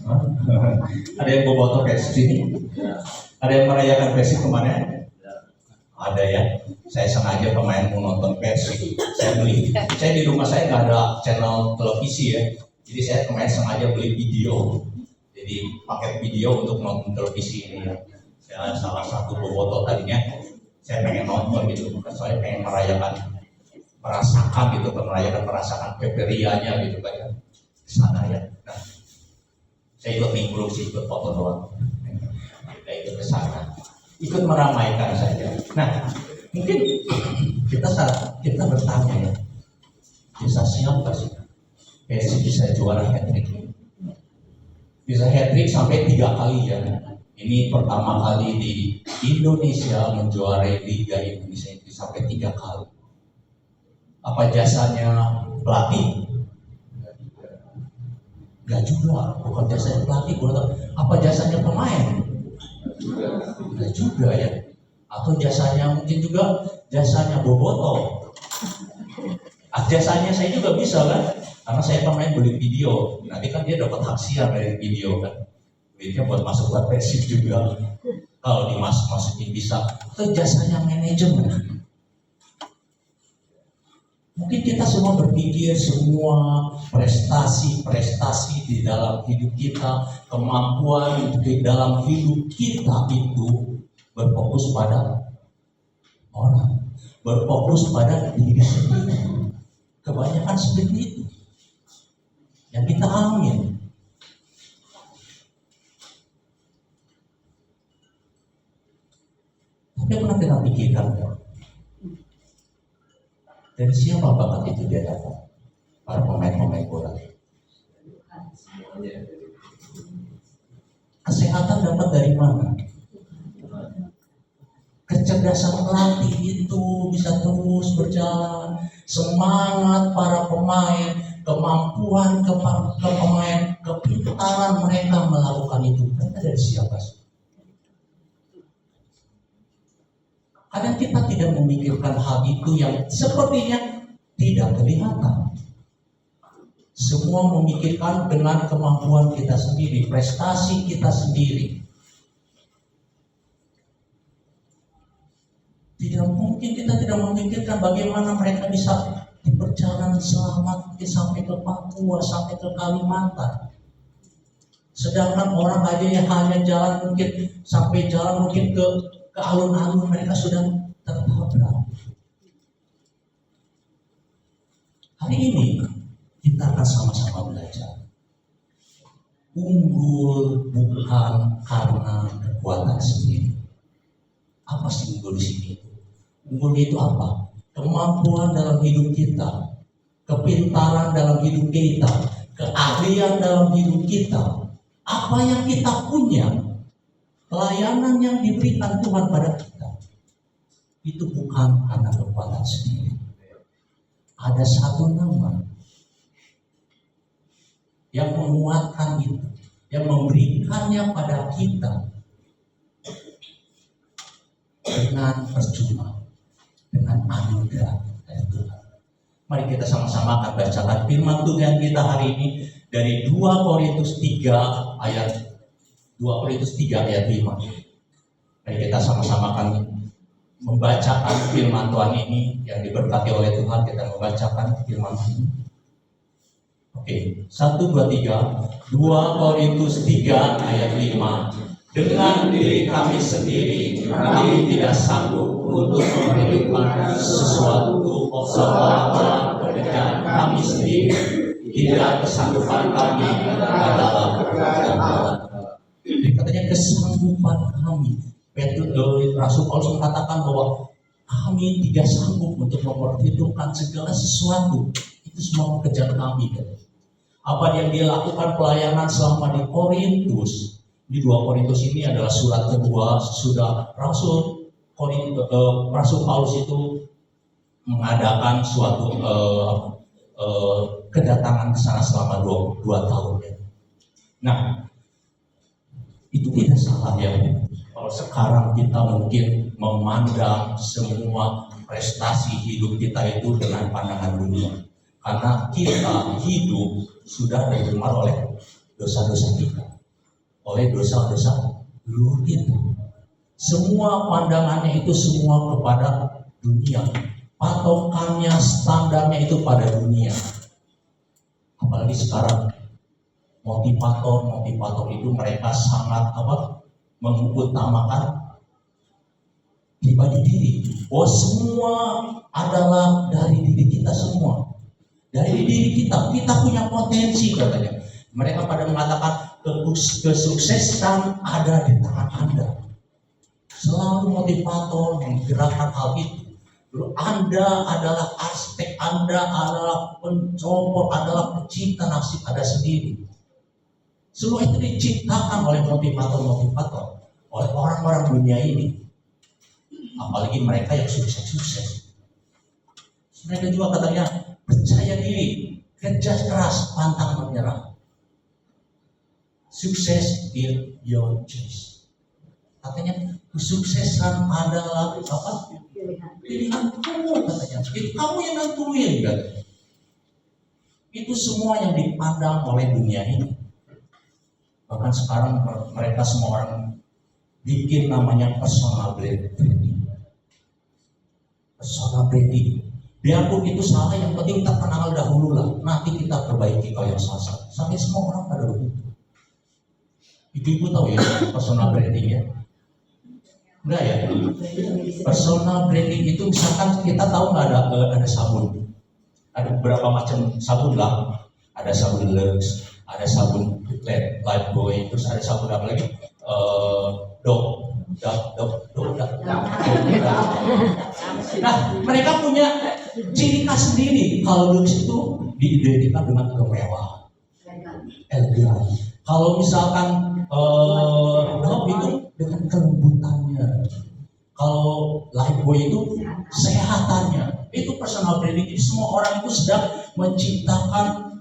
Hah? Ada yang bobotoh Persib sini? Ada yang merayakan Persib kemarin? Ada ya. Saya sengaja pemain mau nonton Persib. Saya di rumah saya nggak ada channel televisi ya. Jadi saya kemarin sengaja beli video. Jadi paket video untuk nonton televisi ini ya. Saya salah satu bobotoh tadinya. Saya pengen nonton gitu. Saya pengen merasakan peperianya gitu kan ya. Sana ya. Nah, saya ikut nimbrung sih, ikut foto doang. Kita ikut ke sana, ikut meramaikan saja. Nah, mungkin kita bertanya ya, bisa siapa sih Persib bisa juara hat-trick? Bisa hat-trick sampai 3 kali ya. Ini pertama kali di Indonesia menjuarai Liga Indonesia itu sampai 3 kali. Apa jasanya pelatih? Enggak juga, bukan jasanya pelatih. Apa jasanya pemain? Enggak juga ya. Atau jasanya mungkin juga jasanya bobotoh. Jasanya saya juga bisa kan, karena saya pemain beli video. Nanti kan dia dapat hak siar dari video kan. Duitnya buat masuk ke Persib juga. Kalau dimasukin bisa. Atau jasanya manajemen. Mungkin kita semua berpikir semua prestasi di dalam hidup kita, kemampuan di dalam hidup kita itu berfokus pada orang, berfokus pada diri sendiri. Kebanyakan seperti itu yang kita alami. Tapi pernah kita pikirkan ya? Dari siapa bakat itu dia dapat? Para pemain bola. Kesehatan dapat dari mana? Kecerdasan pelatih itu bisa terus berjalan. Semangat para pemain, kemampuan pemain, kepintaran mereka melakukan itu. Mereka dari siapa sih? Kadang kita tidak memikirkan hal itu yang sepertinya tidak kelihatan. Semua memikirkan dengan kemampuan kita sendiri, prestasi kita sendiri. Kita tidak memikirkan bagaimana mereka bisa berjalan selamat sampai ke Papua, sampai ke Kalimantan. Sedangkan orang aja yang hanya jalan mungkin ke alun-alun, mereka sudah tertabrak. Hari ini kita akan sama-sama belajar. Unggul bukan karena kekuatan sendiri. Apa sih unggul di sini? Unggul itu apa? Kemampuan dalam hidup kita, kepintaran dalam hidup kita, keahlian dalam hidup kita. Apa yang kita punya, pelayanan yang diberikan Tuhan pada kita, itu bukan karena kekuatan sendiri. Ada satu nama yang menguatkan itu, yang memberikannya pada kita dengan percuma, dengan anugerah dari Tuhan. Mari kita sama-sama akan bacakan firman Tuhan kita hari ini dari 2 Korintus 3 ayat 5. Mari kita sama-sama akan membacakan firman Tuhan ini yang diberkati oleh Tuhan. Kita membacakan firman ini. Oke, 1, 2, 3. 2 Korintus 3 ayat 5. Dengan diri kami sendiri, kami tidak sanggup untuk menghidupkan sesuatu selama pekerjaan kami sendiri. Tidak kesanggupan kami adalah pekerjaan Allah. Jadi katanya kesanggupan kami. Rasul Paulus mengatakan bahwa kami tidak sanggup untuk memperhitungkan segala sesuatu. Itu semua pekerjaan kami. Apa yang dia lakukan pelayanan selama di Korintus. Di 2 Korintus ini adalah surat kedua sudah Rasul Paulus itu mengadakan suatu kedatangan ke sana selama 2 tahun. Nah, itu tidak salah ya. Kalau sekarang kita mungkin memandang semua prestasi hidup kita itu dengan pandangan dunia, karena kita hidup sudah dicemar oleh dosa-dosa kita. oleh dosa-dosa luhur itu. Semua pandangannya itu semua kepada dunia. Patokannya, standarnya itu pada dunia. Apalagi sekarang motivator itu mereka sangat mengutamakan pribadi diri. Oh, semua adalah dari diri kita semua. Dari diri kita punya potensi katanya. Mereka pada mengatakan kesuksesan ada di tangan Anda. Selalu motivator menggerakkan hal itu. Lalu Anda adalah arsitek, Anda adalah pencopot, adalah pencipta nasib Anda sendiri. Semua itu diciptakan oleh motivator, oleh orang-orang dunia ini. Apalagi mereka yang sukses. Mereka juga katanya percaya diri, kerja keras, pantang menyerah. Success is your choice. Katanya kesuksesan adalah pilihan kamu katanya. Itu kamu yang nentuin katanya. Itu semua yang dipandang oleh dunia ini. Bahkan sekarang mereka semua orang bikin namanya personal branding. Personal branding. Biarpun itu salah, yang penting kita kenal dahulu lah. Nanti kita perbaiki kalau yang salah. Sampai semua orang pada begitu. Ibu-ibu tahu ya personal branding ya? Enggak ya? Personal branding itu misalkan kita tahu nggak ada sabun. Ada beberapa macam sabun lah. Ada sabun Lux, ada sabun Lifebuoy, terus ada sabun apa lagi? Dove. Nah, mereka punya ciri khas sendiri. Kalau Lux itu diidentikan dengan kemewahan, elegan. Kalau misalkan Dove itu dengan kelembutannya. Kalau Lifebuoy itu sehatannya. Itu personal branding. Jadi semua orang itu sedang menciptakan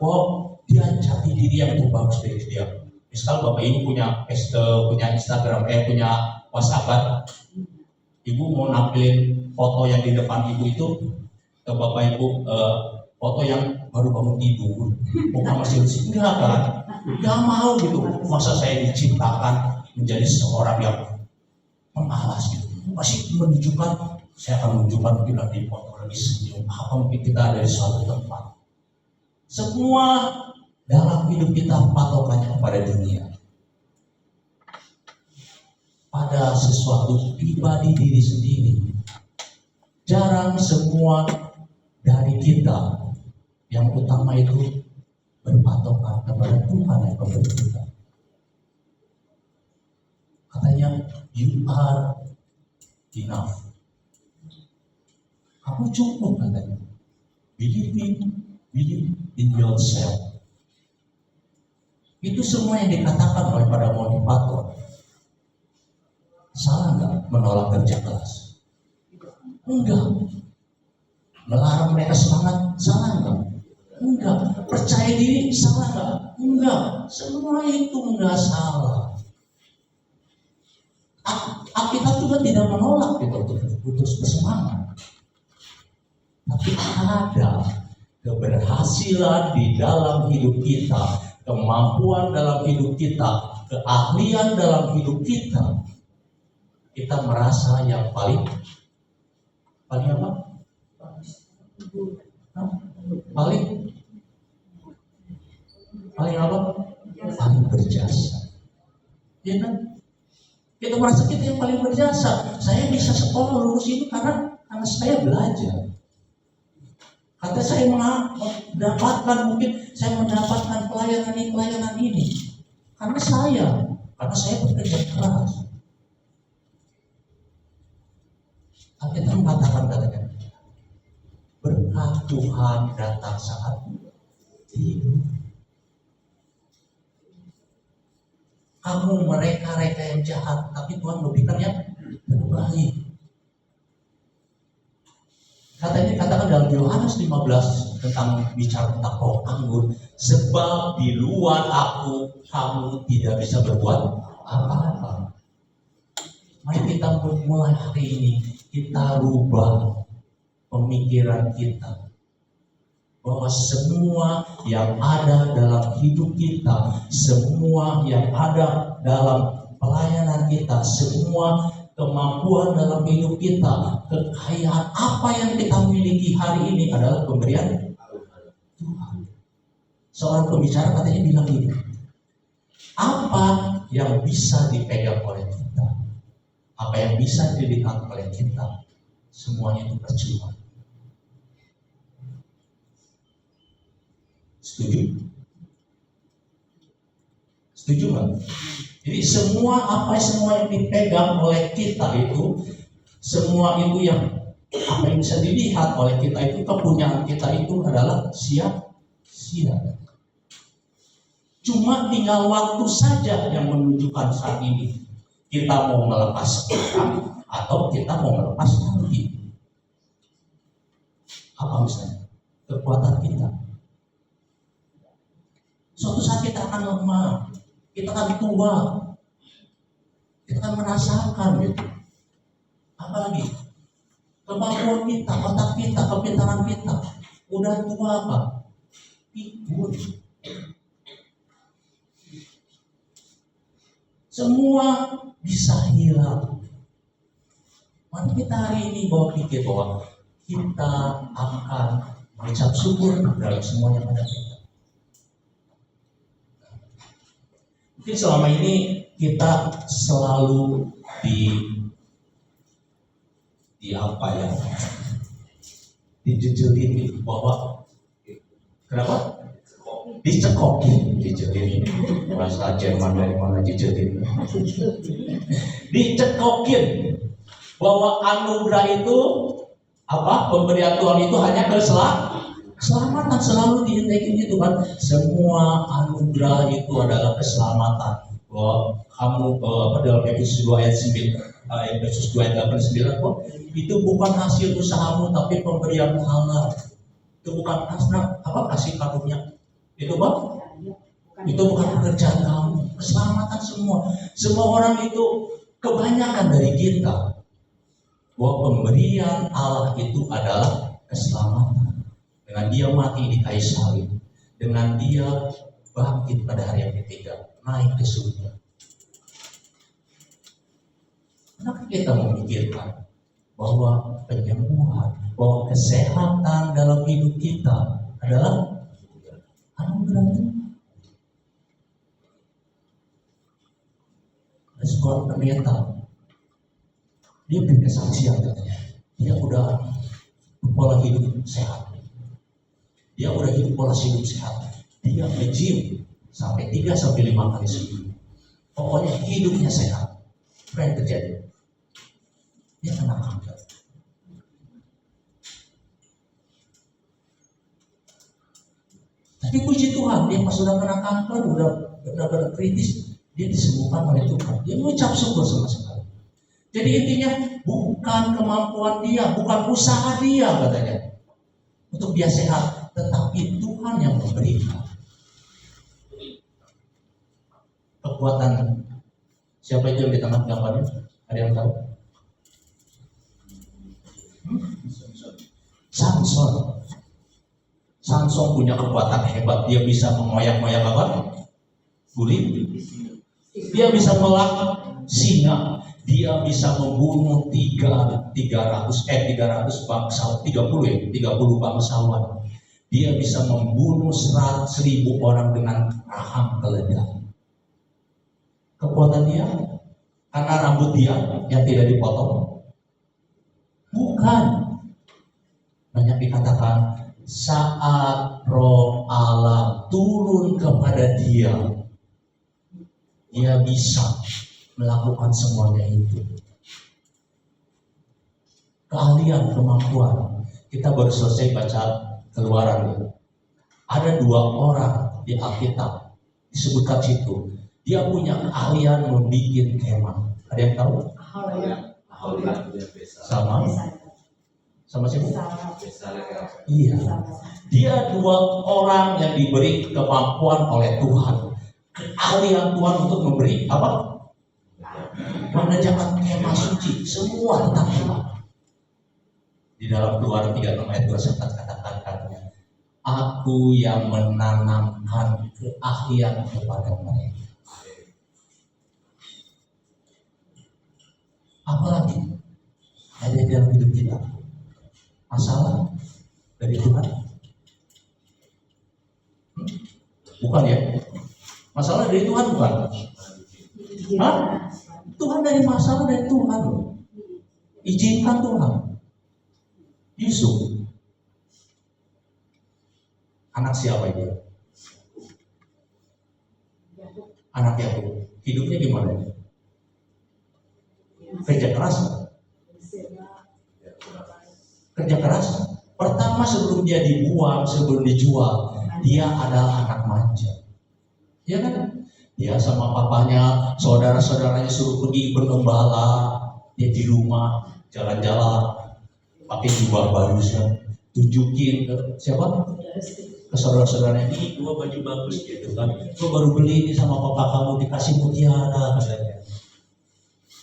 dia jati diri yang lebih bagus dari dia. Misal Bapak ini punya Instagram, punya WhatsApp, Ibu mau nampilin foto yang di depan Ibu itu ke Bapak Ibu, foto yang baru bangun tidur, bukan masih di enggak kan? Enggak mau gitu. Masa saya diciptakan menjadi seorang yang mengalas gitu. Masih menunjukkan, saya akan menunjukkan mungkin nanti foto lagi senyum, apa mungkin kita ada di suatu tempat. Semua dalam hidup kita patokannya kepada dunia, pada sesuatu pribadi diri sendiri. Jarang semua dari kita yang utama itu berpatokan kepada Tuhan yang memberi kita. Katanya you are enough. Kamu cukup katanya. Believe in yourself. Itu semua yang dikatakan oleh para motivator. Salah nggak menolak kerja keras? Enggak. Melarang mereka semangat? Salah nggak? Enggak. Percaya diri? Salah nggak? Enggak. Semua itu enggak salah. Alkitab juga tidak menolak kita untuk putus bersemangat. Tapi ada keberhasilan di dalam hidup kita, kemampuan dalam hidup kita, keahlian dalam hidup kita. Kita merasa yang paling apa? Paling apa? Paling berjasa. Ya kan? Kita merasa kita yang paling berjasa. Saya bisa sekolah lulus itu karena saya belajar. Kata saya mendapatkan pelayanan ini karena saya bekerja keras. Kita mengatakan katanya berkat Tuhan datang saat tidur. Kamu mereka yang jahat, tapi Tuhan memberikan yang terbaik. Katanya katakan dalam Yohanes 15 bicara tentang roh anggur, sebab di luar aku kamu tidak bisa berbuat apa-apa. Mari kita mulai hari ini kita rubah pemikiran kita bahwa semua yang ada dalam hidup kita, semua yang ada dalam pelayanan kita, semua kemampuan dalam hidup kita, kekayaan apa yang kita miliki hari ini adalah pemberian Tuhan. Seorang pembicara katanya bilang ini, apa yang bisa dipegang oleh kita, apa yang bisa dilihat oleh kita, semuanya itu percuma. Setuju? Setuju nggak? Jadi semua yang dipegang oleh kita itu, semua itu yang apa yang bisa dilihat oleh kita itu, kepunyaan kita itu adalah sia-sia. Cuma tinggal waktu saja yang menunjukkan saat ini kita mau melepas sekarang atau kita mau melepas nanti. Apa misalnya? Kekuatan kita. Suatu saat kita akan lemah, kita akan tua, kita akan merasakan gitu. Apalagi kemampuan kita, otak kita, kepintaran kita udah tua apa? Pikun. Semua bisa hilang. Mari kita hari ini bawa pikir bahwa kita akan mengucap syukur dalam semua yang ada kita. Mungkin selama ini kita selalu apa ya, dijejelin gitu, bahwa kenapa? Dicekokin, dijejelin. Bahasa Jerman dari mana dijejelin? Dicekokin bahwa anugerah itu apa? Pemberian Tuhan itu hanya keselamatan, selalu diingetin gitu kan. Semua anugerah itu adalah keselamatan. Bahwa kamu dalam Efesus 2 ayat 9, Efesus 2 ayat 8-9, itu bukan hasil usahamu tapi pemberian Allah. Itu bukan kasih karunia. Itu bukan pekerjaan kamu. Keselamatan semua orang itu kebanyakan dari kita. Bahwa pemberian Allah itu adalah keselamatan. Dengan dia mati di kayu salib, dengan dia bangkit pada hari yang ketiga, naik ke surga. Kenapa kita memikirkan bahwa penyembuhan, bahwa kesehatan dalam hidup kita adalah anugerah Tuhan? Ada seorang pendeta, dia beri kesaksian katanya, dia udah pola hidup sehat. Dia udah hidup pola hidup sehat. Dia nge-gym sampai 3-5 kali seminggu. Pokoknya hidupnya sehat. Apa yang terjadi? Dia kena kanker. Tapi puji Tuhan, dia pas sudah kena kanker, udah benar-benar kritis, dia disembuhkan oleh Tuhan. Dia mengucap syukur sama sekali. Jadi intinya bukan kemampuan dia, bukan usaha dia katanya untuk dia sehat. Tetapi Tuhan yang memberikan kekuatan. Siapa itu yang di tengah gambarnya? Ada yang tahu? Samson punya kekuatan hebat. Dia bisa mengoyak-ngoyak apa? Guling. Dia bisa melak singa. Dia bisa membunuh 300 bangsawan, 30 bangsawan. Dia bisa membunuh 100.000 orang dengan rahang keledai. Kekuatan dia karena rambut dia yang tidak dipotong? Bukan. Banyak dikatakan saat roh Allah turun kepada dia, dia bisa melakukan semuanya itu. Keahlian, kemampuan. Kita baru selesai baca Keluaran. Ada 2 orang di Alkitab disebutkan situ. Dia punya keahlian membuat kemah. Ada yang tahu? Sama siapa? Iya. Dia 2 orang yang diberi kemampuan oleh Tuhan. Keahlian Tuhan untuk memberi apa? Mengerjakan kemah suci. Semua tentang Tuhan. Di dalam Keluaran 3 ayat 2 katakan katanya, Aku yang menanamkan keahlian kepada mereka. Apalagi ada dalam hidup kita? Masalah dari Tuhan? Bukan ya? Masalah dari Tuhan bukan? Hah? Tuhan dari masalah dari Tuhan loh. Izinkan Tuhan. Yusuf, anak siapa itu? Anak Yakub. Hidupnya gimana? Kerja keras. Kerja keras. Pertama sebelum dia dibuang, sebelum dijual, dia adalah anak manja. Ya kan? Dia sama papanya, saudara-saudaranya suruh pergi bergembala, dia di rumah jalan-jalan pakai jubah barusan, tunjukin ke siapa? Ke saudara-saudaranya, ini gua baju bagus gitu kan, gua baru beli ini sama papa kamu, dikasih mutiara katanya.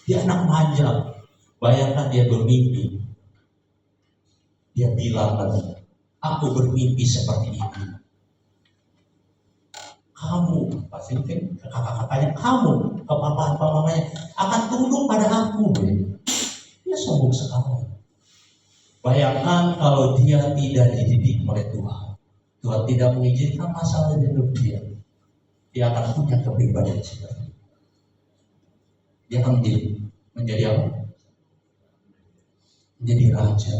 Dia anak manja. Bayangkan dia bermimpi, dia bilang katanya, aku bermimpi seperti ini. Kamu, pasti ke kakak-kakaknya, kamu, ke papa-papanya akan tunduk pada aku. Dia sombong sekali. Bayangkan kalau dia tidak dididik oleh Tuhan. Tuhan tidak mengizinkan masalah di hidup dia. Dia akan punya kepribadian seperti itu. Dia akan menjadi apa? Menjadi raja.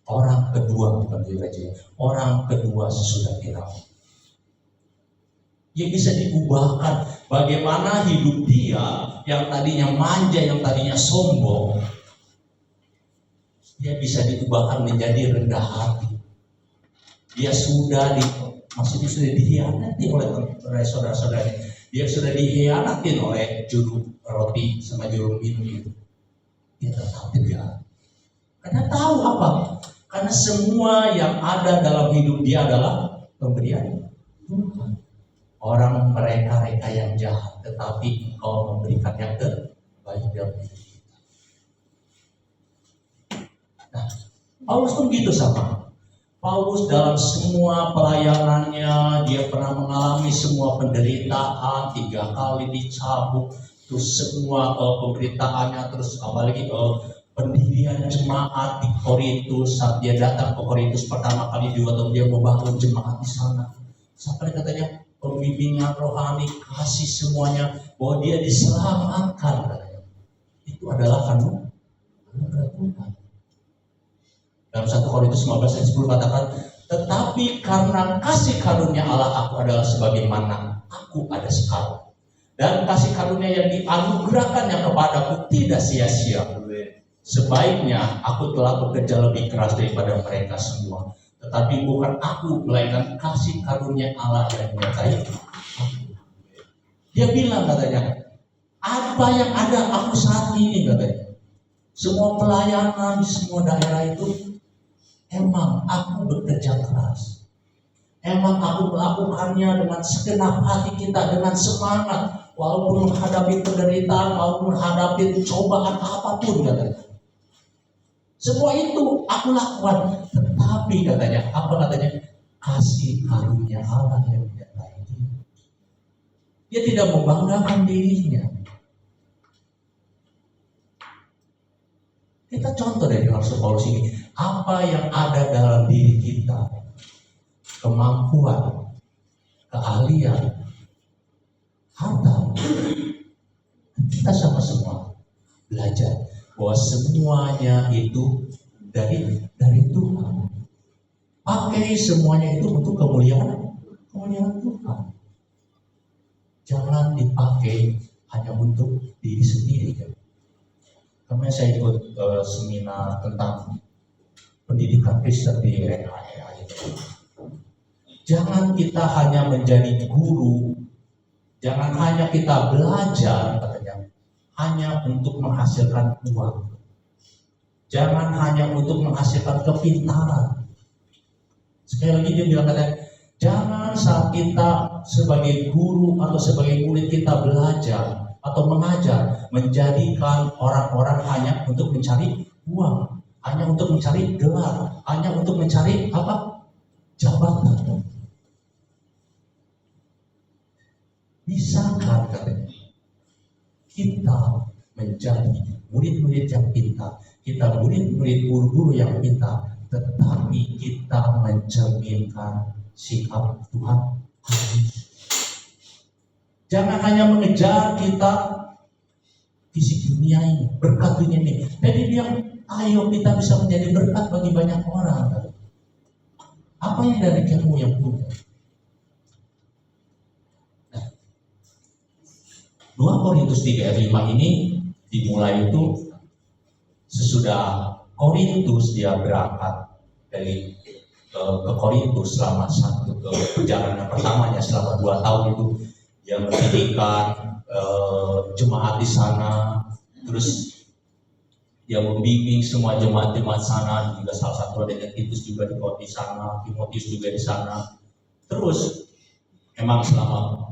Orang kedua, bukan menjadi raja. Orang kedua sesudah Firaun. Dia bisa diubahkan. Bagaimana hidup dia yang tadinya manja, yang tadinya sombong, dia bisa diubahkan menjadi rendah hati. Dia maksudnya sudah dikhianati oleh saudara-saudaranya. Dia sudah dikhianati oleh juru roti sama juru minum itu. Dia tetap tegar. Karena tahu apa? Karena semua yang ada dalam hidup dia adalah pemberian Tuhan. Orang mereka yang jahat, tetapi engkau memberikan yang terbaik dalam hidup kita. Nah, Paulus pun gitu sama. Paulus dalam semua pelayanannya, dia pernah mengalami semua penderitaan, 3 kali dicabut, terus semua pemberitaannya, terus apalagi pendirian jemaat di Korintus. Saat dia datang ke Korintus pertama kali juga, dia membangun jemaat di sana. Sampai katanya pembimbingan rohani, kasih semuanya, bahwa dia diselamatkan. Itu adalah anugerah Tuhan. Dalam 1 Korintus 15 ayat 10 katakan, tetapi karena kasih karunia Allah aku adalah sebagaimana aku ada sekarang. Dan kasih karunia yang dianugerahkannya kepadaku tidak sia-sia. Sebaiknya aku telah bekerja lebih keras daripada mereka semua. Tetapi bukan aku, melainkan kasih karunia Allah yang menyertai aku. Dia bilang katanya, apa yang ada aku saat ini katanya. Semua pelayanan di semua daerah itu, emang aku bekerja keras. Emang aku melakukannya dengan segenap hati kita, dengan semangat. Walaupun menghadapi penderitaan, walaupun menghadapi cobaan apapun katanya. Semua itu aku lakukan, tetapi katanya, apa katanya? Kasih karunia Allah yang menyertai dia. Dia tidak membanggakan dirinya. Kita contoh dari Rasul Paulus ini, apa yang ada dalam diri kita, kemampuan, keahlian, harta, kita sama semua belajar bahwa semuanya itu dari Tuhan. Pakai semuanya itu untuk kemuliaan Tuhan. Jangan dipakai hanya untuk diri sendiri. Kemarin saya ikut seminar tentang pendidikan Kristen di RHA. Jangan kita hanya menjadi guru, jangan hanya kita belajar katanya, hanya untuk menghasilkan uang. Jangan hanya untuk menghasilkan kepintaran. Sekali lagi dia bilang katanya, jangan saat kita sebagai guru atau sebagai murid kita belajar atau mengajar, menjadikan orang-orang hanya untuk mencari uang, hanya untuk mencari gelar, hanya untuk mencari apa? jabatan. Bisakah katanya kita menjadi murid-murid yang pintar, kita murid-murid guru-guru yang pintar, tetapi kita mencerminkan sikap Tuhan? Jangan hanya mengejar kita fisik dunia ini, berkat dunia ini. Jadi dia, ayo kita bisa menjadi berkat bagi banyak orang. Apa yang dari kamu yang punya? 2 Korintus 3 ayat 5 ini dimulai itu sesudah Korintus dia berangkat dari ke Korintus selama satu perjalanan pertamanya selama 2 tahun itu dia mendirikan jemaat di sana, terus dia membimbing semua jemaat-jemaat sana, juga salah satu ada Titus juga di sana, Timotius juga di sana. Terus memang selama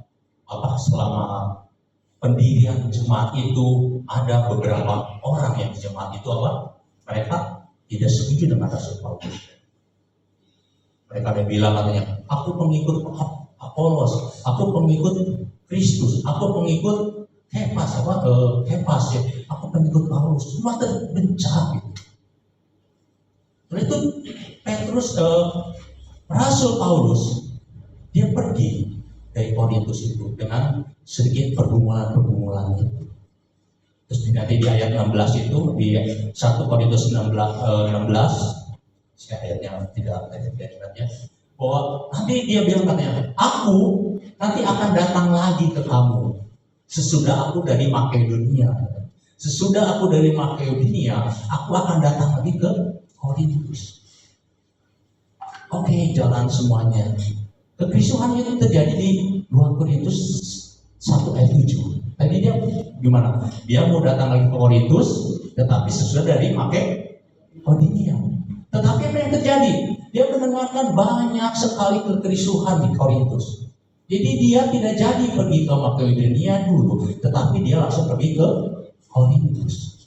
pendirian jemaat itu ada beberapa orang yang di jemaat itu mereka tidak setuju dengan Rasul Paulus. Mereka ada bilang katanya, aku pengikut Apolos, aku pengikut Kristus, aku pengikut Kepas ya, aku pengikut Paulus. Semua terbencang gitu. Lalu itu Petrus, Rasul Paulus, dia pergi dari Korintus itu dengan sedikit pergumulan itu. Terus nanti di ayat 16 itu, di 1 Korintus 16, ayatnya tidak ayatnya, bahwa nanti dia bilang katanya, aku nanti akan datang lagi ke kamu sesudah aku dari Makedonia. Sesudah aku dari Makedonia, aku akan datang lagi ke Korintus. Oke, jalan semuanya. Kekristuhan itu terjadi di 2 Korintus 1 ayat 7. Tadi dia gimana? Dia mau datang lagi ke Korintus, tetapi sesudah dari Makedonia. Tetapi apa yang terjadi? Dia mendengarkan banyak sekali kekristuhan di Korintus. Jadi dia tidak jadi pergi ke Makedonia dulu, tetapi dia langsung pergi ke Korintus.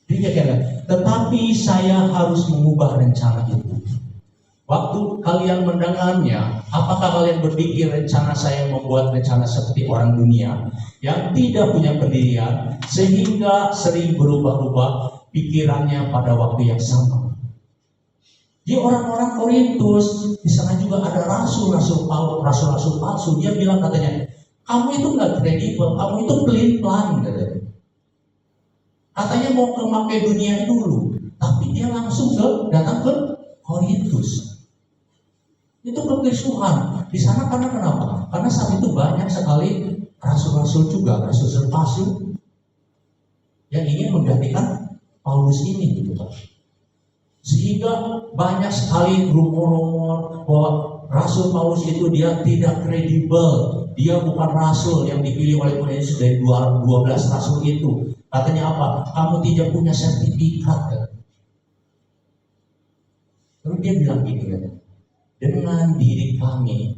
Dia kata, tetapi saya harus mengubah rencana itu. Waktu kalian mendengarnya, apakah kalian berpikir rencana saya membuat rencana seperti orang dunia yang tidak punya pendirian, sehingga sering berubah-ubah pikirannya pada waktu yang sama? Di orang-orang Korintus, di sana juga ada rasul-rasul palsu. Dia bilang katanya, kamu itu nggak kredibel, kamu itu pelin-pelan katanya. Katanya mau ke Makedonia dulu, tapi dia langsung datang ke Korintus. Itu kekristuhan di sana karena kenapa? Karena saat itu banyak sekali rasul-rasul juga, rasul-rasul palsu yang ingin menggantikan Paulus ini, gitu kan. Sehingga banyak sekali rumor-rumor bahwa Rasul Paulus itu dia tidak kredibel, dia bukan rasul yang dipilih oleh Tuhan Yesus dari 12 rasul itu. Katanya apa? Kamu tidak punya sertifikat kan? Lalu dia bilang gini kan, dengan diri kami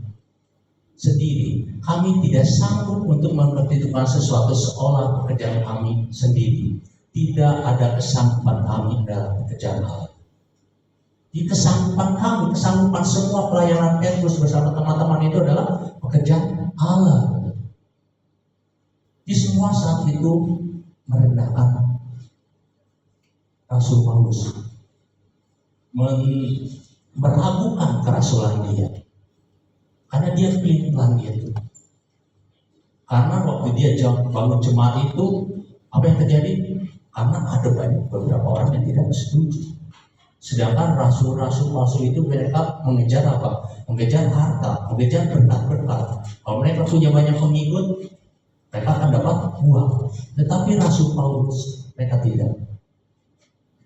sendiri, kami tidak sanggup untuk memperhitungkan sesuatu seolah pekerjaan kami sendiri. Tidak ada kesanggupan kami dalam pekerjaan Allah. Di kesanggupan kami, kesanggupan semua pelayanan Petrus bersama teman-teman itu adalah pekerjaan Allah. Di semua saat itu merendahkan Rasul Paulus, meragukan kerasulan dia, karena dia pelin-pelan itu. Karena waktu dia bangun jemaat itu, apa yang terjadi? Karena ada beberapa orang yang tidak setuju. Sedangkan rasul-rasul palsu itu mereka mengejar apa? Mengejar harta, mengejar berkat-berkat. Kalau mereka punya banyak pengikut, mereka akan dapat uang. Tetapi Rasul Paulus, mereka tidak.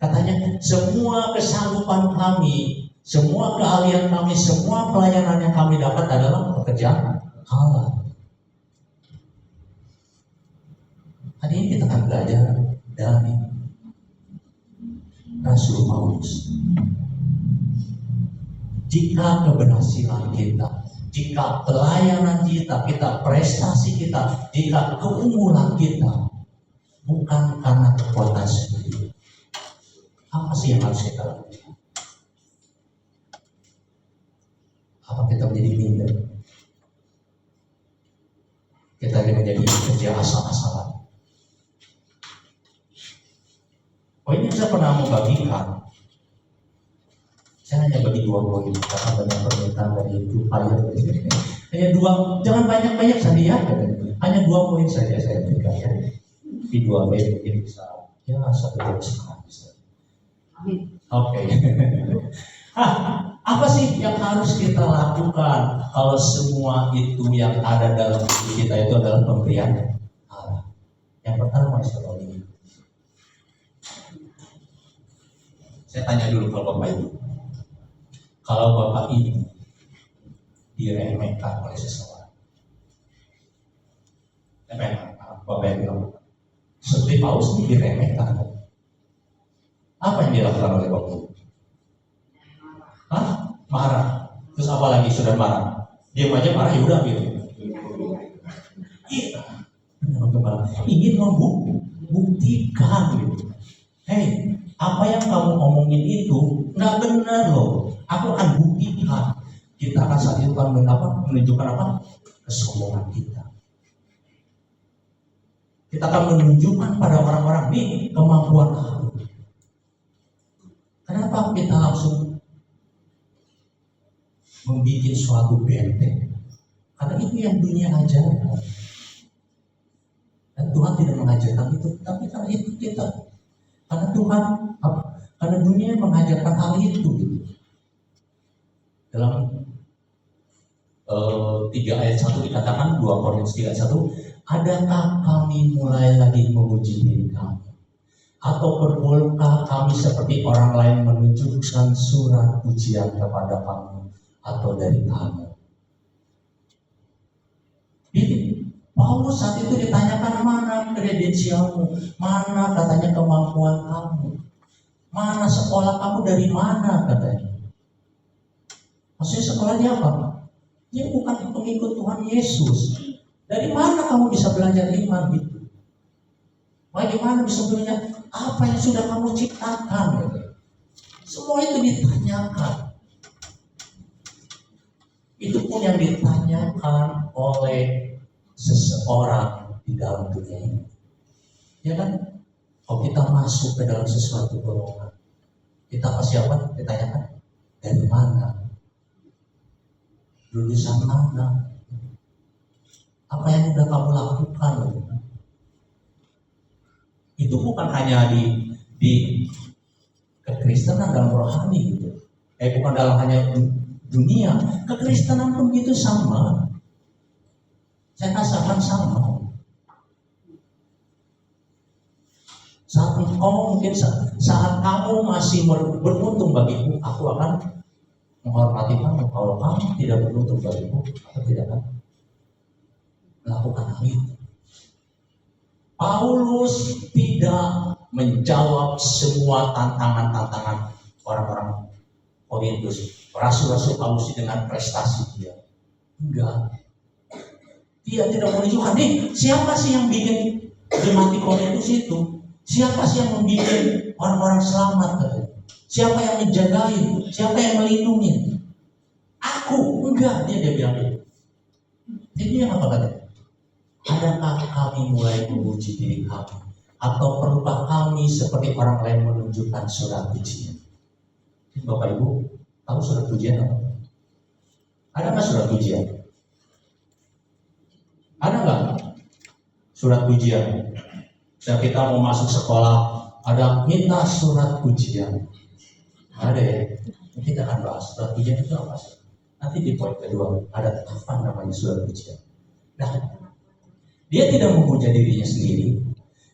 Katanya, semua kesanggupan kami, semua keahlian kami, semua pelayanan yang kami dapat adalah pekerjaan Allah. Hari ini kita akan belajar dari Rasul Paulus. Jika keberhasilan kita, jika pelayanan kita, prestasi kita, jika keunggulan kita bukan karena kekuatan sendiri, apa sih yang harus kita lakukan? Apa kita menjadi minder? Kita menjadi kerja asal-asalan. Oh, ini saya pernah membagikan. Saya hanya bagi 2 poin karena banyak permintaan dari supplier. Hanya 2, jangan banyak-banyak saja. Hanya 2 poin saja saya berikan ya. Di 2 poin mungkin bisa ya 1 jam setengah bisa. Oke. Apa sih yang harus kita lakukan kalau semua itu yang ada dalam hidup kita itu adalah pemberian Allah? Yang pertama, saudara, saya tanya dulu kalau Bapak Ibu. Kalau Bapak Ibu diremehkan oleh seseorang, Bapak Ibu seperti Paulus ini diremehkan, apa yang dilakukan oleh Bapak Ibu? Marah. Terus apa lagi sudah marah? Diam aja marah ya udah gitu. Iya. Ingin membuktikan gitu. Hei, apa yang kamu omongin itu nggak benar loh. Aku akan buktikan. Kita akan saat itu akan menunjukkan apa? Kesombongan kita. Kita akan menunjukkan pada orang-orang nih kemampuan aku. Kenapa kita langsung membuat suatu benteng? Karena itu yang dunia ajarkan. Dan Tuhan tidak mengajarkan itu, tapi karena itu kita. Karena Tuhan, karena dunia mengajarkan hal itu. Dalam 3 ayat 1 dikatakan, 2 Korintus 3 ayat 1, adakah kami mulai lagi memuji diri kami? Atau perbolehkah kami seperti orang lain menunjukkan surat pujian kepada kamu atau dari kamu? Jadi Paulus saat itu ditanyakan, mana kredensialmu, mana katanya kemampuan kamu, mana sekolah kamu, dari mana katanya. Maksudnya sekolahnya apa? Dia bukan pengikut Tuhan Yesus. Dari mana kamu bisa belajar iman gitu? Bagaimana bisa belajar apa yang sudah kamu ciptakan gitu? Semua itu ditanyakan. Itu pun yang ditanyakan oleh seseorang di dalam dunia ini. Ya kan? Kalau kita masuk ke dalam sesuatu golongan, kita pasti apa? Ditanyakan, dari mana? Lulusan mana? Apa yang sudah kamu lakukan? Itu bukan hanya di kekristenan dalam rohani gitu. Bukan dalam hanya dunia, kekristenan pun itu sama. Saya katakan sama. Saat engkau mungkin saat kamu masih beruntung bagiku, aku akan menghormati kamu. Kalau kamu tidak beruntung bagiku, aku tidak akan melakukan hal itu. Paulus tidak menjawab semua tantangan-tantangan orang-orang Korintus. Rasul-rasul Paulus dengan prestasi dia. Enggak. Dia tidak menunjukkan, nih siapa sih yang bikin jemaat di Korintus itu? Siapa sih yang membikin orang-orang selamat? Siapa yang menjagain? Siapa yang melindungi? Aku. Enggak, dia bilang itu. Jadi dia apa katanya? Adakah kami mulai memuji diri kami? Atau perlukah kami seperti orang lain menunjukkan surat pujian? Bapak Ibu, tahu surat pujian apa? Ada nggak surat pujian? Ada nggak surat pujian? Setiap kita mau masuk sekolah, ada minta surat pujian. Ada ya? Kita akan bahas surat pujian itu apa sih? Nanti di poin kedua ada apa namanya surat pujian. Nah, dia tidak memuja dirinya sendiri,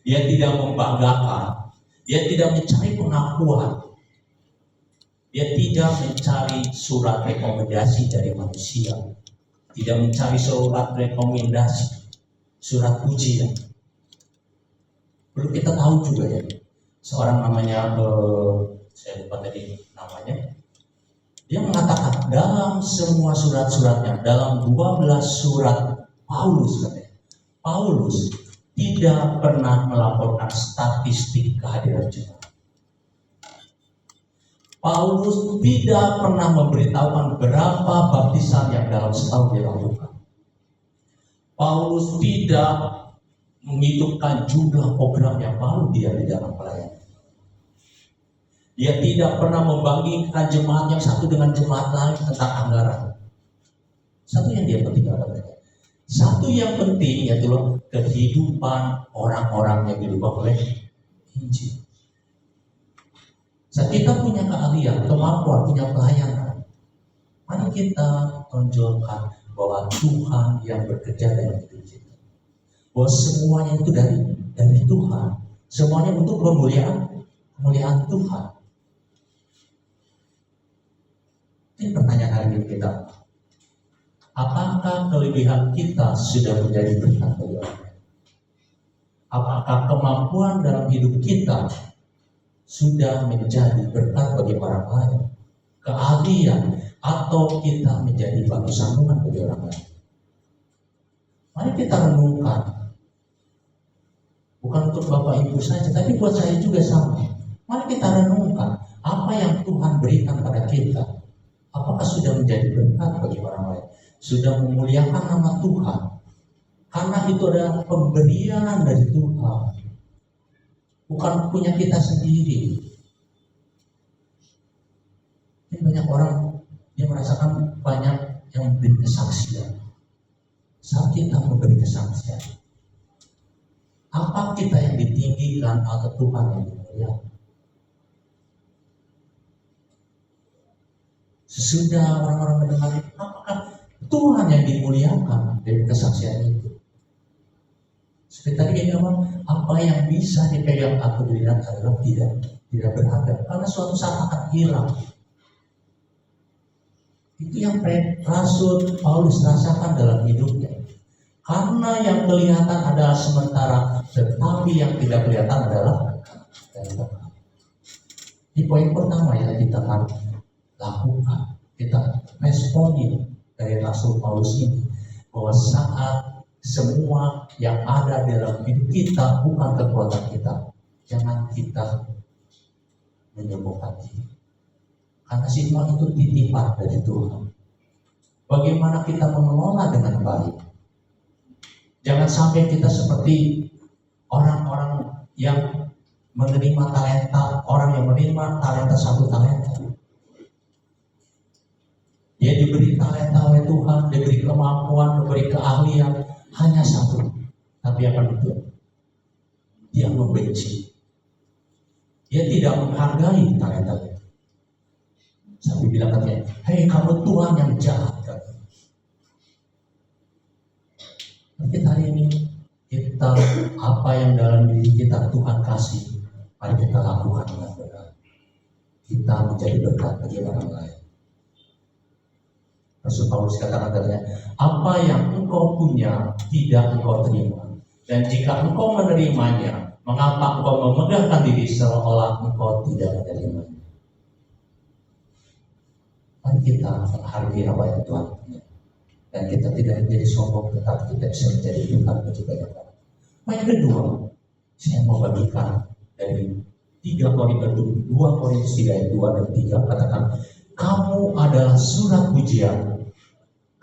dia tidak membanggakan, dia tidak mencari pengakuan, dia tidak mencari surat rekomendasi dari manusia, tidak mencari surat rekomendasi, surat pujian. Perlu kita tahu juga ya, seorang namanya saya lupa tadi namanya, dia mengatakan dalam semua surat-suratnya, dalam 12 surat Paulus katanya, Paulus tidak pernah melaporkan statistik kehadiran jemaat. Paulus tidak pernah memberitahukan berapa baptisan yang dalam setahun dilakukan. Paulus tidak menghitungkan jumlah program yang baru dia di dalam pelayanan. Dia tidak pernah membagikan jemaat yang satu dengan jemaat lain tentang anggaran. Satu yang dia penting adalah satu yang penting yaitu kehidupan orang-orang yang dirubah oleh Injil. Saat kita punya keahlian, kemampuan, punya pelayanan, mari kita tonjolkan bahwa Tuhan yang bekerja dalam hidup kita. Bahwa semuanya itu dari Tuhan. Semuanya untuk kemuliaan Tuhan. Ini pertanyaan hari ini kita. Apakah kelebihan kita sudah menjadi berkat bagi orang lain? Apakah kemampuan dalam hidup kita sudah menjadi berkat bagi orang lain? Keahlian atau kita menjadi batu sandungan bagi orang lain? Mari kita renungkan. Bukan untuk Bapak Ibu saja, tapi buat saya juga sama. Mari kita renungkan apa yang Tuhan berikan pada kita. Apakah sudah menjadi berkat bagi orang lain? Sudah memuliakan nama Tuhan? Karena itu adalah pemberian dari Tuhan, bukan punya kita sendiri. Ini banyak orang yang merasakan banyak yang memberi kesaksian. Saat kita memberi kesaksian, apa kita yang ditinggikan atau Tuhan yang dimuliakan? Sesudah orang-orang mendengar itu, apakah Tuhan yang dimuliakan dari kesaksian itu? Seperti tadi kita bilang, apa yang bisa dipegang atau dilihat adalah tidak berharga, karena suatu saat akan hilang. Itu yang Rasul Paulus rasakan dalam hidupnya. Karena yang kelihatan adalah sementara, tetapi yang tidak kelihatan adalah kekal. Ini poin pertama yang kita harus lakukan. Kita responi dari Rasul Paulus ini, bahwa saat semua yang ada dalam hidup kita bukan kekuatan kita, jangan kita menyembuhkan diri, karena semua itu titipan dari Tuhan. Bagaimana kita mengelola dengan baik? Jangan sampai kita seperti orang-orang yang menerima talenta, orang yang menerima talenta satu talenta. Dia diberi talenta oleh Tuhan, diberi kemampuan, diberi keahlian, hanya satu. Tapi apa itu? Dia membenci. Dia tidak menghargai talenta itu. Sampai bilang katanya, hei kamu Tuhan yang jahat. Tapi hari ini kita, apa yang dalam diri kita Tuhan kasih, mari kita lakukan dengan benar. Kita menjadi berkat bagi orang lain. Rasul Paulus katakan katanya, apa yang engkau punya tidak engkau terima, dan jika engkau menerimanya, mengapa engkau memegahkan diri seolah engkau tidak menerimanya? Mari kita menghargai apa yang Tuhan punya, dan kita tidak menjadi sombong, tetapi kita bisa menjadi berkat bagi banyak orang. Yang kedua, saya mau bagikan dari 2 Korintus 3 ayat 2 dan 3, katakan, kamu adalah surat pujian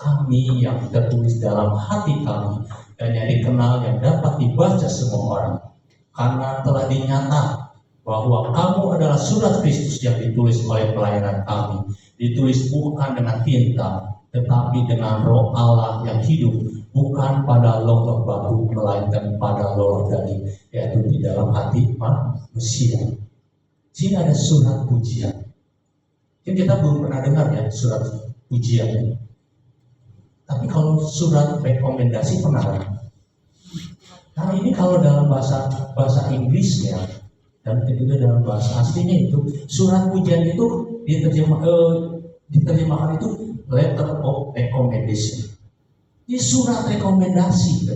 kami yang tertulis dalam hati kami dan yang dikenal, yang dapat dibaca semua orang, karena telah dinyata bahwa kamu adalah surat Kristus yang ditulis oleh pelayanan kami, ditulis bukan dengan tinta tetapi dengan Roh Allah yang hidup, bukan pada logam batu melainkan pada logam daging, yaitu di dalam hati manusia. Sini ada surat pujian. Jadi kita belum pernah dengar ya surat pujian ini. Tapi kalau surat rekomendasi pernah kan? Nah ini kalau dalam bahasa Inggrisnya dan juga dalam bahasa aslinya itu surat pujian itu diterjemahkan itu letter of recommendation. Ini surat rekomendasi.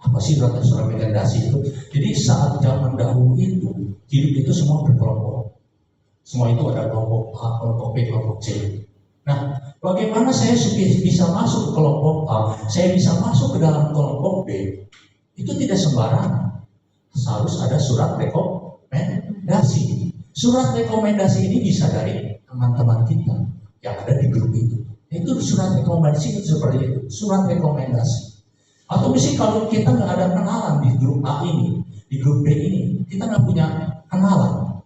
Apa sih surat rekomendasi itu? Jadi saat zaman dahulu itu hidup itu semua berkelompok. Semua itu ada kelompok A, kelompok B, kelompok C. Nah, bagaimana saya bisa masuk ke kelompok A, saya bisa masuk ke dalam kelompok B? Itu tidak sembarangan. Harus ada surat rekomendasi. Surat rekomendasi ini bisa dari teman-teman kita yang ada di grup itu. Itu surat rekomendasi itu seperti itu, surat rekomendasi. Atau misalnya kalau kita nggak ada kenalan di grup A ini, di grup B ini, kita nggak punya kenalan.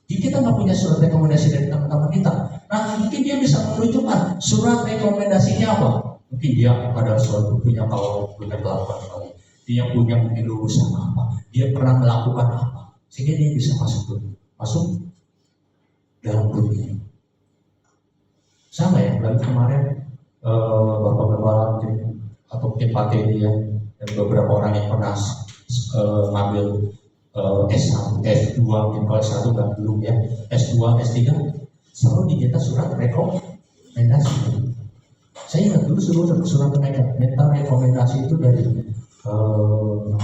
Jadi kita nggak punya surat rekomendasi dari teman-teman kita. Nah, mungkin dia bisa menunjukkan surat rekomendasinya apa. Mungkin dia pada suatu punya kalau punya pelakuan kali, dia punya mungkin lulusan apa, dia pernah melakukan apa, sehingga dia bisa masuk dalam grup ini. Sama ya, lalu kemarin bapak-bapak atau mungkin Pak Teddy ya, dan beberapa orang yang pernah ngambil S1, S2, mungkin kalau S1 kan belum ya, S2, S3 selalu diminta surat rekomendasi. Saya ingat dulu sebelum surat rekomendasi itu dari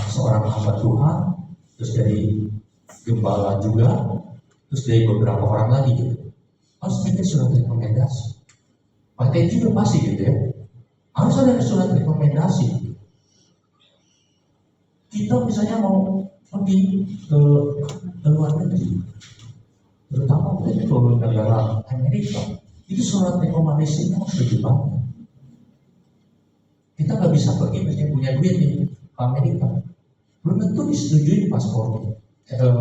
seorang hamba Tuhan, terus dari gembala juga, terus dari beberapa orang lagi gitu. Harus bikin surat rekomendasi. Pakai juga pasti gitu ya. Harus ada surat rekomendasi. Kita misalnya mau pergi ke luar negeri, terutama ke negara Amerika, itu surat rekomendasinya harus lebih banyak. Kita nggak bisa pergi misalnya punya duit nih ke Amerika, belum tentu disetujui paspornya,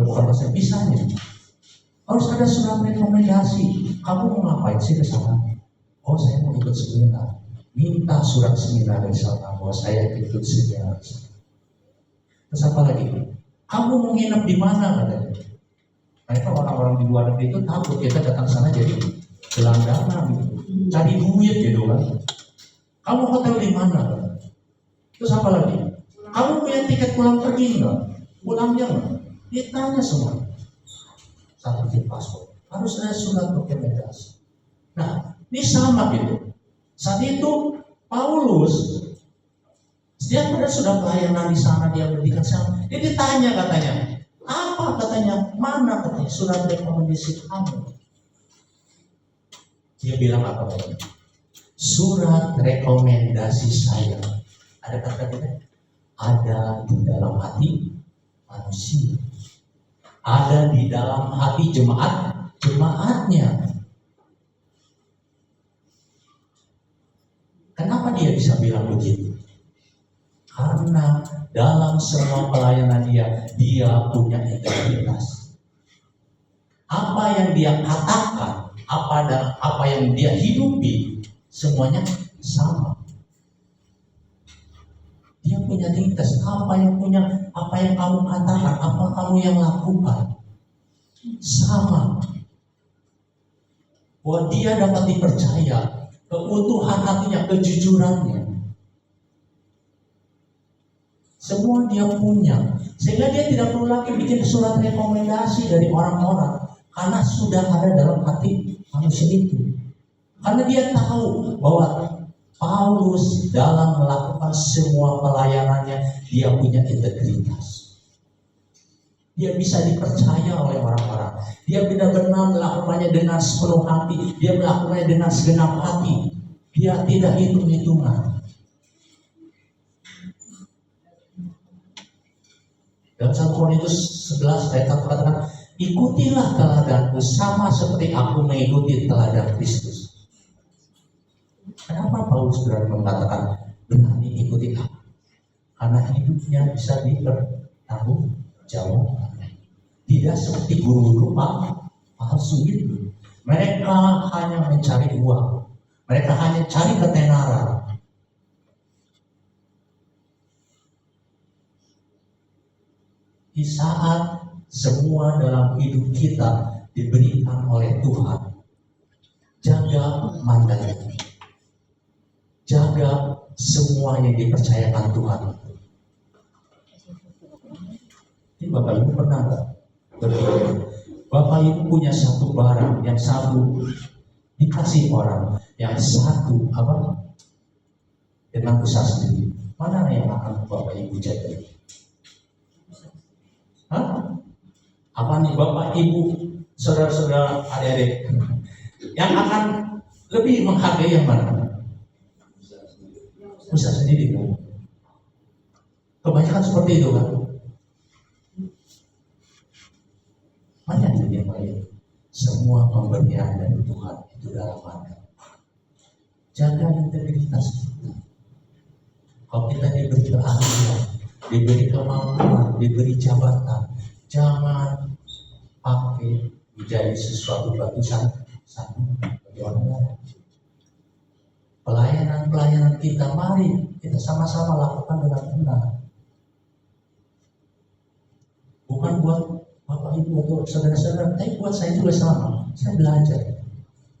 bukan pasal visanya. Harus ada surat rekomendasi. Kamu mau ngapain sih ke sana? Oh, saya mau ikut seminar. Minta surat seminar dari sana bahwa saya ikut seminar. Terus apa lagi? Kamu mau nginep di mana katanya? Mereka orang-orang di luar negeri itu takut kita datang sana jadi gelandangan, gitu. Cari duit gitu kan. Kamu hotel di mana? Terus apa lagi? Kamu punya tiket pulang pergi nggak? Pulangnya nggak? Ditanya semua. Satu tiket paspor. Harus ada surat rekomendasi. Nah, ini sama gitu. Saat itu Paulus setiap pada sudah pelayanan di sana, dia berdikkat sana. Dia ditanya katanya, apa katanya, mana katanya surat rekomendasi kamu? Dia bilang apa katanya? Surat rekomendasi saya. Ada kata-kata? Ada di dalam hati manusia. Ada di dalam hati jemaatnya. Kenapa dia bisa bilang begitu? Karena dalam semua pelayanan dia punya integritas. Apa yang dia katakan, apa yang dia hidupi, semuanya sama. Dia punya integritas. Apa yang kamu katakan, apa kamu yang lakukan, sama. Bahwa dia dapat dipercaya, keutuhan hatinya, kejujurannya. Semua dia punya, sehingga dia tidak perlu lagi bikin surat rekomendasi dari orang-orang, karena sudah ada dalam hati manusia itu. Karena dia tahu bahwa Paulus dalam melakukan semua pelayanannya, dia punya integritas. Dia bisa dipercaya oleh orang-orang. Dia benar-benar melakukannya dengan sepenuh hati. Dia melakukannya dengan segenap hati. Dia tidak hitung-hitungan. Dalam 1 Korintus 11 ayat 1 katakan, ikutilah teladanku sama seperti aku mengikuti teladan Kristus. Kenapa Paulus berani mengatakan berani ikuti aku? Karena hidupnya bisa dipertanggungjawabkan. Tidak seperti guru-guru palsu itu. Mereka hanya mencari uang. Mereka hanya cari ketenaran. Di saat semua dalam hidup kita diberikan oleh Tuhan, jaga mandatnya, jaga semua yang dipercayakan Tuhan. Ini Bapak Ibu pernah nggak? Bapak Ibu punya satu barang, yang satu dikasih orang, yang satu apa? Dengan usaha sendiri. Mana yang akan Bapak Ibu jaga? Hah? Apa nih Bapak Ibu, saudara-saudara, adik-adik, yang akan lebih menghargai yang mana? Usaha sendiri kan? Kebanyakan seperti itu kan? semua pemberian dari Tuhan itu dalam Anda. Jaga integritas kita. Kalau kita diberi keahlian, diberi kemampuan, diberi jabatan, jangan pakai menjadi sesuatu batusan bagi orang lain. Pelayanan kita, mari kita sama-sama lakukan dengan benar. Bukan buat Bapak Ibu atau saudara-saudara, tapi buat saya juga sama. Saya belajar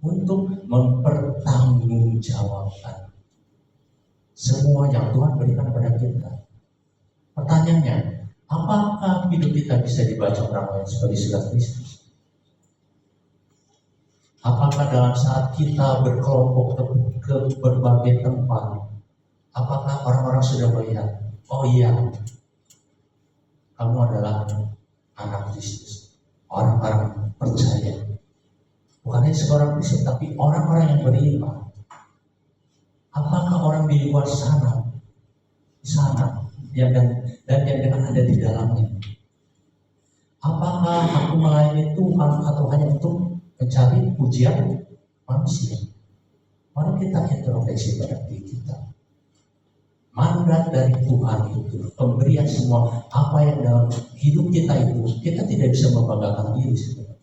untuk mempertanggungjawabkan semua yang Tuhan berikan kepada kita. Pertanyaannya, apakah hidup kita bisa dibaca orang lain sebagai surat Kristus? Apakah dalam saat kita berkelompok ke berbagai tempat, apakah orang-orang sudah melihat, oh iya, kamu adalah anak Kristus, orang-orang percaya. Bukan hanya seorang Kristen, tapi orang-orang yang beriman. Apakah orang di luar sana, dan yang dengan ada di dalamnya? Apakah aku melayani Tuhan atau hanya untuk mencari pujian manusia? Mari kita introspeksi pada diri kita. Mandat dari Tuhan itu, pemberian semua apa yang dalam hidup kita itu, kita tidak bisa membanggakan diri sebenarnya.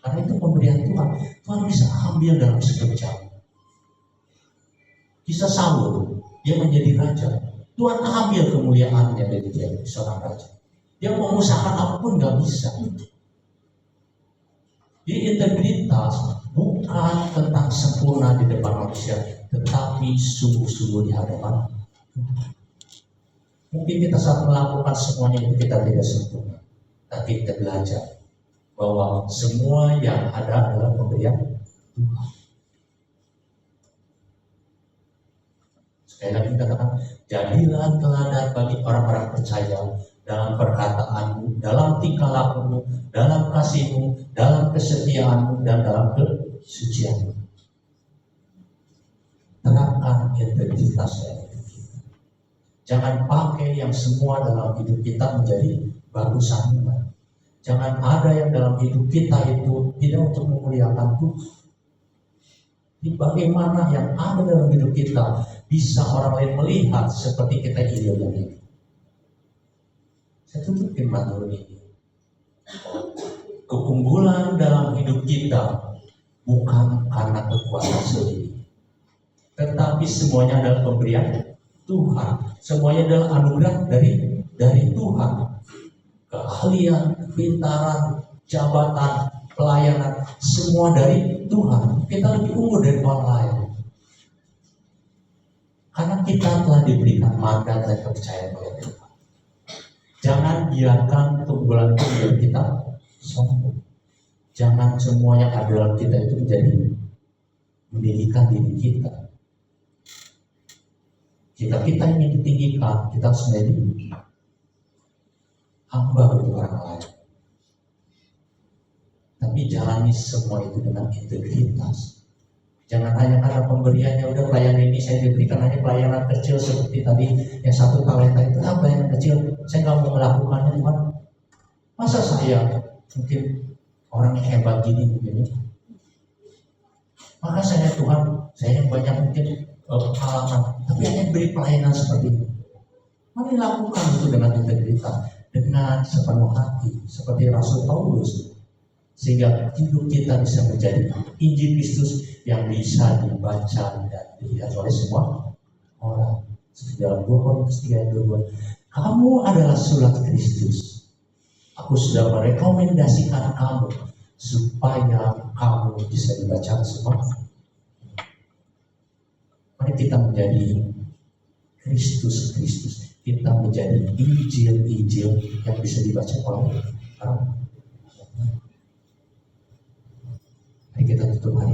Karena itu pemberian Tuhan, Tuhan bisa ambil dalam sekejap. Kisah Saul, dia menjadi raja, Tuhan ambil kemuliaannya dari dia seorang raja. Dia mau mengusahakan apapun nggak bisa. Jadi integritas bukan tentang sempurna di depan manusia, tetapi sungguh-sungguh di hadapan. Mungkin kita saat melakukan semuanya itu kita tidak sempurna, tapi kita belajar bahwa semua yang ada adalah pemberian Tuhan. Sekali lagi katakan, jadilah teladan bagi orang-orang percaya dalam perkataanmu, dalam tingkah lakumu, dalam kasihmu, dalam kesetiaanmu, dan dalam kesucianmu. Terapkan integritas dari hidup kita. Jangan pakai yang semua dalam hidup kita menjadi batu sandungan. Jangan ada yang dalam hidup kita itu tidak untuk memuliakan Tuhan. Bagaimana yang ada dalam hidup kita bisa orang lain melihat seperti kita idealnya ini. Saya tutup firman Tuhan ini. Keunggulan dalam hidup kita bukan karena kekuatan sendiri, tetapi semuanya adalah pemberian Tuhan. Semuanya adalah anugerah dari Tuhan. Keahlian, kepintaran, jabatan, pelayanan, semua dari Tuhan. Kita lebih unggul dari orang lain. Karena kita telah diberikan mandat dan kepercayaan oleh Tuhan. Jangan biarkan keunggulan kita sombong. Jangan semua yang ada dalam kita itu menjadi meninggikan diri kita. Jika kita ingin ditinggikan, kita harus menjadi hamba bagi orang lain. Tapi jalani semua itu dengan integritas. Jangan hanya karena pemberiannya udah pelayanan ini saya diberikan hanya pelayanan kecil seperti tadi yang 1 talenta itu pelayanan kecil, saya nggak mau melakukannya Tuhan. Masa saya mungkin orang yang hebat gini begini? Maka saya Tuhan, saya yang banyak mungkin pengalaman, tapi hanya beri pelayanan seperti ini. Mari lakukan itu dengan integritas, dengan sepenuh hati, seperti Rasul Paulus, sehingga hidup kita bisa menjadi Injil Kristus yang bisa dibaca dan dilihat oleh semua orang. Seperti dalam 2 Korintus 3 ayat 22, kamu adalah surat Kristus. Aku sudah merekomendasikan kamu supaya kamu bisa dibaca semua. Mari kita menjadi Kristus. Kita menjadi Injil yang bisa dibaca oleh orang. Mari kita tutup hari.